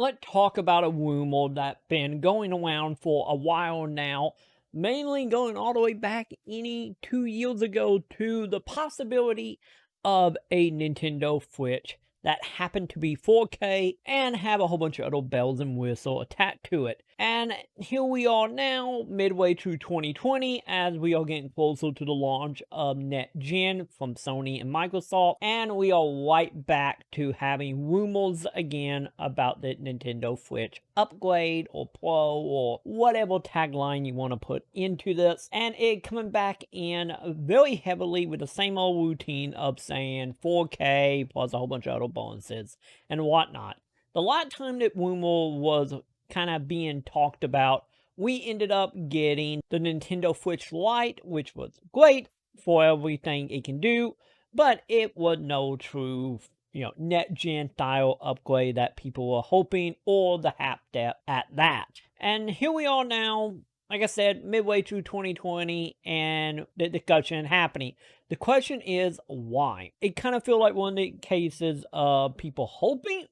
let's talk about a rumor that's been going around for a while now, mainly going all the way back any 2 years ago to the possibility of a Nintendo Switch that happened to be 4K and have a whole bunch of other bells and whistles attached to it. And here we are now, midway through 2020, as we are getting closer to the launch of Next Gen from Sony and Microsoft, and we are right back to having rumors again about the Nintendo Switch upgrade or Pro or whatever tagline you want to put into this, and it coming back in very heavily with the same old routine of saying 4K plus a whole bunch of other bonuses and whatnot. The last time that rumor was kind of being talked about, we ended up getting the Nintendo Switch Lite, which was great for everything it can do, but it was no true, next gen style upgrade that people were hoping, or the half step at that. And here we are now, like I said, midway through 2020, and the discussion happening. The question is why? It kind of feels like one of the cases of people hoping,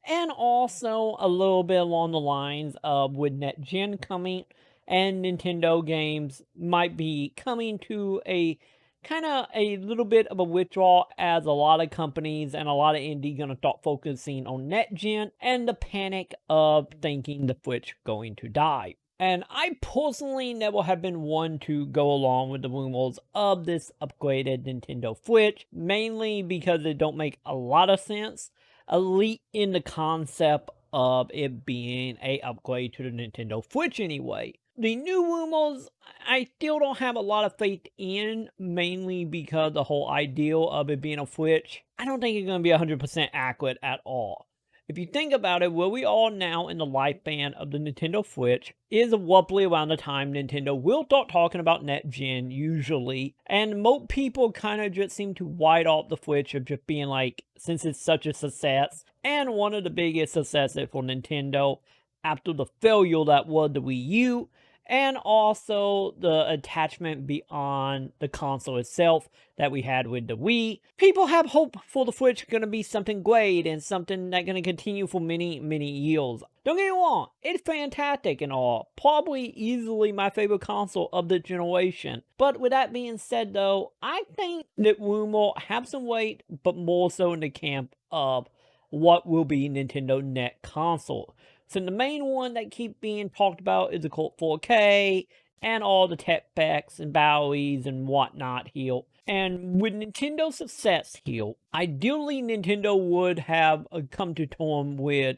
and also a little bit along the lines of with Next Gen coming, and Nintendo games might be coming to a kind of a little bit of a withdrawal, as a lot of companies and a lot of indie gonna start focusing on Next Gen, and the panic of thinking the Switch going to die. And I personally never have been one to go along with the rumors of this upgraded Nintendo Switch, mainly because it don't make a lot of sense, elite in the concept of it being a upgrade to the Nintendo Switch anyway. The new rumors, I still don't have a lot of faith in, mainly because the whole ideal of it being a Switch, I don't think it's going to be 100% accurate at all. If you think about it, where we are now in the lifespan of the Nintendo Switch is roughly around the time Nintendo will start talking about Next Gen usually, and most people kind of just seem to write off the Switch of just being like, since it's such a success, and one of the biggest successes for Nintendo after the failure that was the Wii U, and also the attachment beyond the console itself that we had with the Wii. People have hope for the Switch going to be something great and something that's going to continue for many, many years. Don't get me wrong, it's fantastic and all. Probably easily my favorite console of the generation. But with that being said though, I think that rumor have some weight, but more so in the camp of what will be Nintendo next console. So the main one that keep being talked about is the Colt 4K and all the tech specs and batteries and whatnot here. And with Nintendo's success here, ideally Nintendo would have come to terms with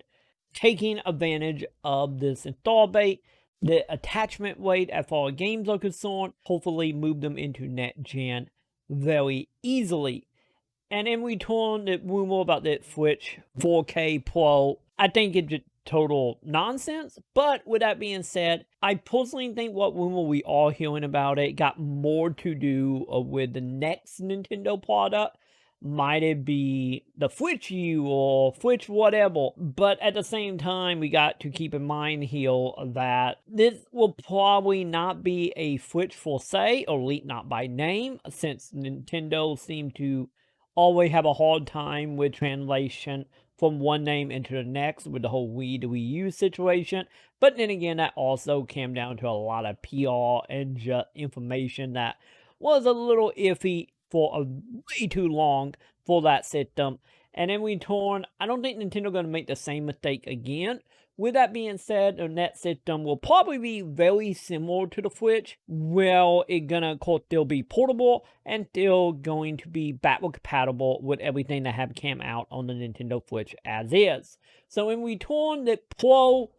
taking advantage of this install base, the attachment rate as far as games are concerned, hopefully move them into Next Gen very easily. And in return, the rumor about that Switch 4K Pro, I think it's just total nonsense. But with that being said, I personally think what rumor we are hearing about it got more to do with the next Nintendo product. Might it be the Switch U or Switch whatever, but at the same time, we got to keep in mind here that this will probably not be a Switch for say, or at least not by name, since Nintendo seemed to always have a hard time with translation from one name into the next with the whole Wii to Wii U situation. But then again, that also came down to a lot of PR and just information that was a little iffy for a way too long for that system. And in return, I don't think Nintendo going to make the same mistake again. With that being said, the net system will probably be very similar to the Switch, where it's gonna, of course, still be portable and still going to be backward compatible with everything that have come out on the Nintendo Switch as is. So in return, the Pro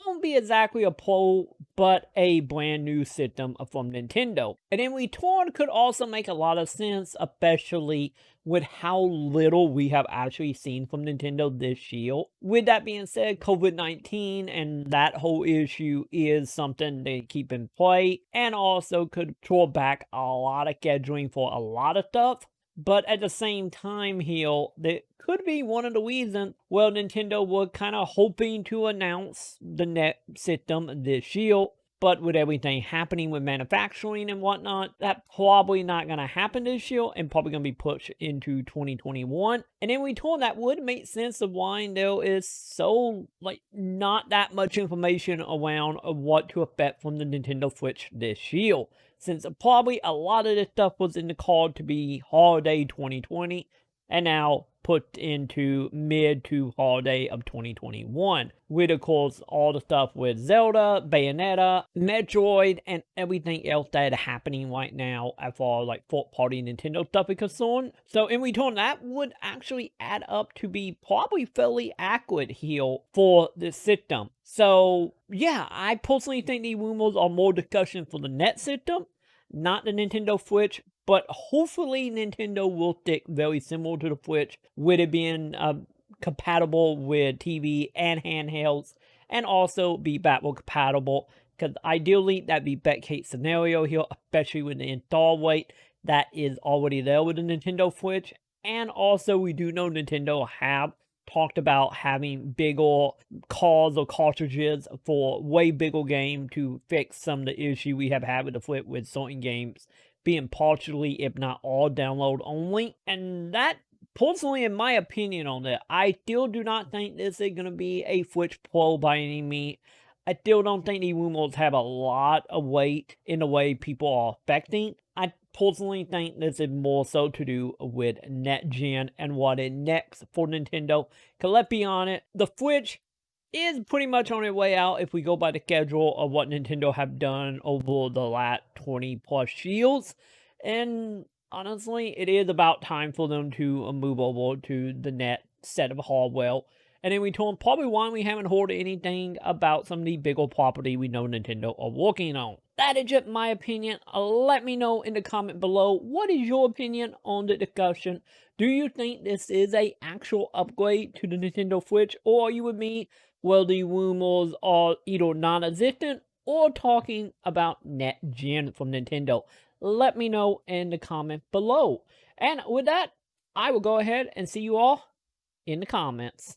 won't be exactly a Pro, but a brand new system from Nintendo. And in return could also make a lot of sense, especially with how little we have actually seen from Nintendo this year. With that being said, COVID-19 and that whole issue is something they keep in play, and also could throw back a lot of scheduling for a lot of stuff. But at the same time here, that could be one of the reasons, well, Nintendo was kind of hoping to announce the next system this year. but with everything happening with manufacturing and whatnot, that probably not going to happen this year and probably going to be pushed into 2021. And then we told that would make sense of why there is so, like, not that much information around of what to expect from the Nintendo Switch this year, since probably a lot of this stuff was in the card to be holiday 2020, and now put into mid to holiday of 2021. With, of course, all the stuff with Zelda, Bayonetta, Metroid, and everything else that is happening right now as far as like fourth-party Nintendo stuff is concerned. So in return, that would actually add up to be probably fairly accurate here for the system. So yeah, I personally think these rumors are more discussion for the next system, not the Nintendo Switch, but hopefully Nintendo will stick very similar to the Switch, with it being compatible with TV and handhelds, and also be backward compatible, because ideally that'd be best case scenario here, especially with the install rate that is already there with the Nintendo Switch. And also we do know Nintendo have talked about having bigger cards or cartridges for way bigger game to fix some of the issue we have had with the Flip with certain games being partially, if not all, download only. And that, personally, in my opinion on that, I still do not think this is going to be a Switch Pro by any means. I still don't think these rumors have a lot of weight in the way people are expecting. I personally think this is more so to do with next gen and what is next for Nintendo. Because let's be honest, the Switch is pretty much on its way out if we go by the schedule of what Nintendo have done over the last 20 plus years. And honestly, it is about time for them to move over to the next set of hardware. And then we told them probably why we haven't heard anything about some of the bigger property we know Nintendo are working on. That is just my opinion. Let me know in the comment below, what is your opinion on the discussion? Do you think this is a actual upgrade to the Nintendo Switch, or are you with me? Well, the rumors are either non-existent or talking about next gen from Nintendo. Let me know in the comment below. And with that, I will go ahead and see you all in the comments.